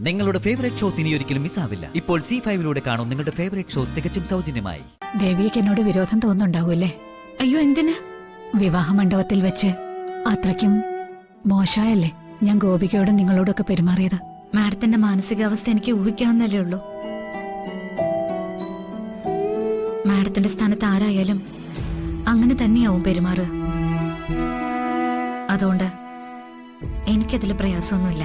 നിങ്ങളുടെ favourite shows ഇനി ഒരിക്കലും മിസ്സാവില്ല. ഇപ്പോൾ C5 കാണും നിങ്ങളുടെ ഫേവറേറ്റ് ഷോസ് തികച്ചും സൗജന്യമായി. ദേവിക്ക് എന്നോട് വിരോധം തോന്നുന്നുണ്ടാവൂല്ലേ? അയ്യോ, എന്തിന്? വിവാഹ മണ്ഡപത്തിൽ വെച്ച് അത്രയ്ക്കും മോശമായല്ലേ ഞാൻ ഗോപികയോടും നിങ്ങളോടൊക്കെ പെരുമാറിയത്? മാഡത്തിന്റെ മാനസികാവസ്ഥ എനിക്ക് ഊഹിക്കാവുന്നല്ലേ ഉള്ളൂ. മാഡത്തിന്റെ സ്ഥാനത്ത് ആരായാലും അങ്ങനെ തന്നെയാവും പെരുമാറുക. അതുകൊണ്ട് എനിക്കതിൽ പ്രയാസമൊന്നുമില്ല.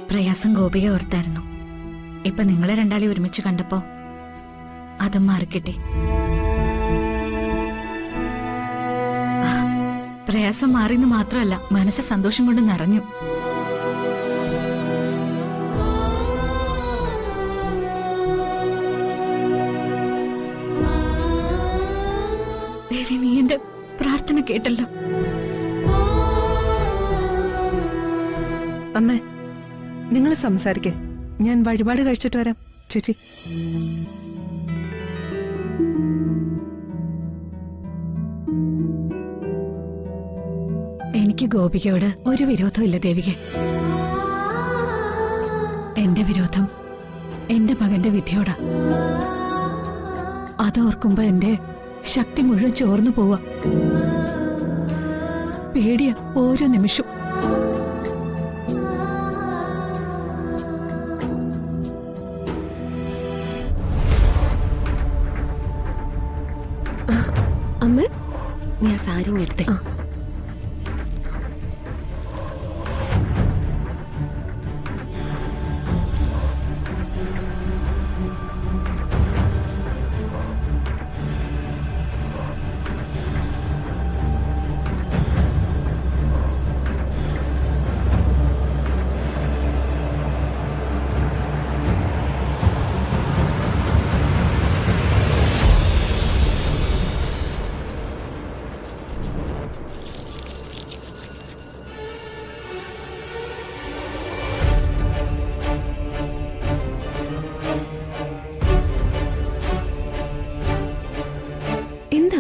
പ്രയാസം ഗോപിക ഓർത്തായിരുന്നു. ഇപ്പൊ നിങ്ങളെ രണ്ടാളെ ഒരുമിച്ച് കണ്ടപ്പോ അതും മാറിക്കിട്ടി. പ്രയാസം മാറിയെന്ന് മാത്രമല്ല, മനസ്സ് സന്തോഷം കൊണ്ട് നിറഞ്ഞു. ദേവി, നീ എന്റെ പ്രാർത്ഥന കേട്ടല്ലോ. അമ്മേ, നിങ്ങൾ സംസാരിക്കേ, ഞാൻ വഴിപാട് കഴിച്ചിട്ട് വരാം. ചേച്ചി, എനിക്ക് ഗോപികയോട് ഒരു വിരോധമില്ല ദേവിക. എന്റെ വിരോധം എന്റെ മകന്റെ വിധിയോടാ. അതോർക്കുമ്പോ എന്റെ ശക്തി മുഴുവൻ ചോർന്നു പോവാ. പേടിയ ഓരോ നിമിഷം. അമ്മ, ഞാൻ സാരി എടുത്തേ.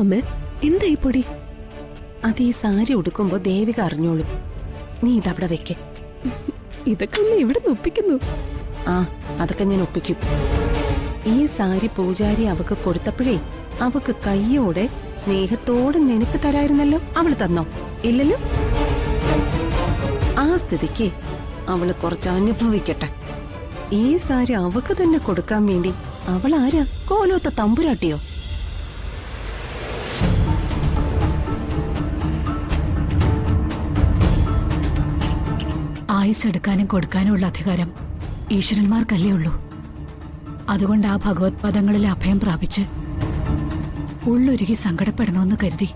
അമ്മ, എന്താ ഈ പൊടി? അത് ഈ സാരി ഉടുക്കുമ്പോ ദേവിക അറിഞ്ഞോളും. നീ ഇതവിടെ വെക്കേ. ഇതൊക്കെ അമ്മ ഇവിടെ ഒപ്പിക്കുന്നു. ആ, അതൊക്കെ ഞാൻ ഒപ്പിക്കും. ഈ സാരി പൂജാരി അവക്ക് കൊടുത്തപ്പോഴേ അവക്ക് കയ്യോടെ സ്നേഹത്തോടെ നിനക്ക് തരായിരുന്നല്ലോ. അവള് തന്നോ? ഇല്ലല്ലോ. ആ സ്ഥിതിക്ക് അവള് കുറച്ച് അനുഭവിക്കട്ടെ. ഈ സാരി അവക്ക് തന്നെ കൊടുക്കാൻ വേണ്ടി അവളാരാ? കോലോത്ത തമ്പുരാട്ടിയോ? ആയുസ് എടുക്കാനും കൊടുക്കാനും ഉള്ള അധികാരം ഈശ്വരന്മാർക്കല്ലേ ഉള്ളൂ. അതുകൊണ്ട് ആ ഭഗവത് പദങ്ങളിൽ അഭയം പ്രാപിച്ച് ഉള്ളൊരുകി സങ്കടപ്പെടണമെന്ന് കരുതി.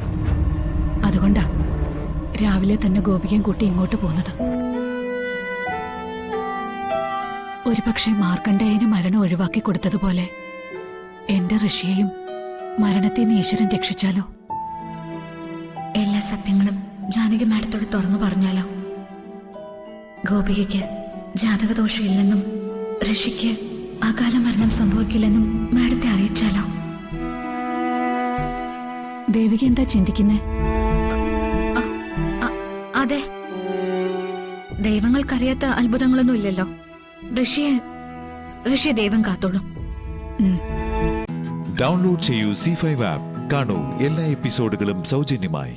അതുകൊണ്ടാ രാവിലെ തന്നെ ഗോപികയും കൂട്ടി ഇങ്ങോട്ട് പോകുന്നത്. ഒരുപക്ഷെ മാർക്കണ്ഡേയന് മരണം ഒഴിവാക്കി കൊടുത്തതുപോലെ എന്റെ ഋഷിയെയും മരണത്തിൽ നിന്ന് ഈശ്വരൻ രക്ഷിച്ചാലോ? എല്ലാ സത്യങ്ങളും ജാനകി മാഡത്തോട് തുറന്നു പറഞ്ഞാലോ? ഗോപികയ്ക്ക് ജാതകദോഷമില്ലെന്നും ഋഷിക്ക് അകാല മരണം സംഭവിക്കില്ലെന്നും മാഡത്തെ അറിയിച്ചാലോ? ദേവിക എന്താ ചിന്തിക്കുന്നേ? അതെ, ദൈവങ്ങൾക്കറിയാത്ത അത്ഭുതങ്ങളൊന്നും ഇല്ലല്ലോ. ഋഷിയെ ദൈവം കാത്തോളും. ഡൗൺലോഡ് ചെയ്യൂ C5 ആപ്പ്. കാണൂ എല്ലാ എപ്പിസോഡുകളും സൗജന്യമായി.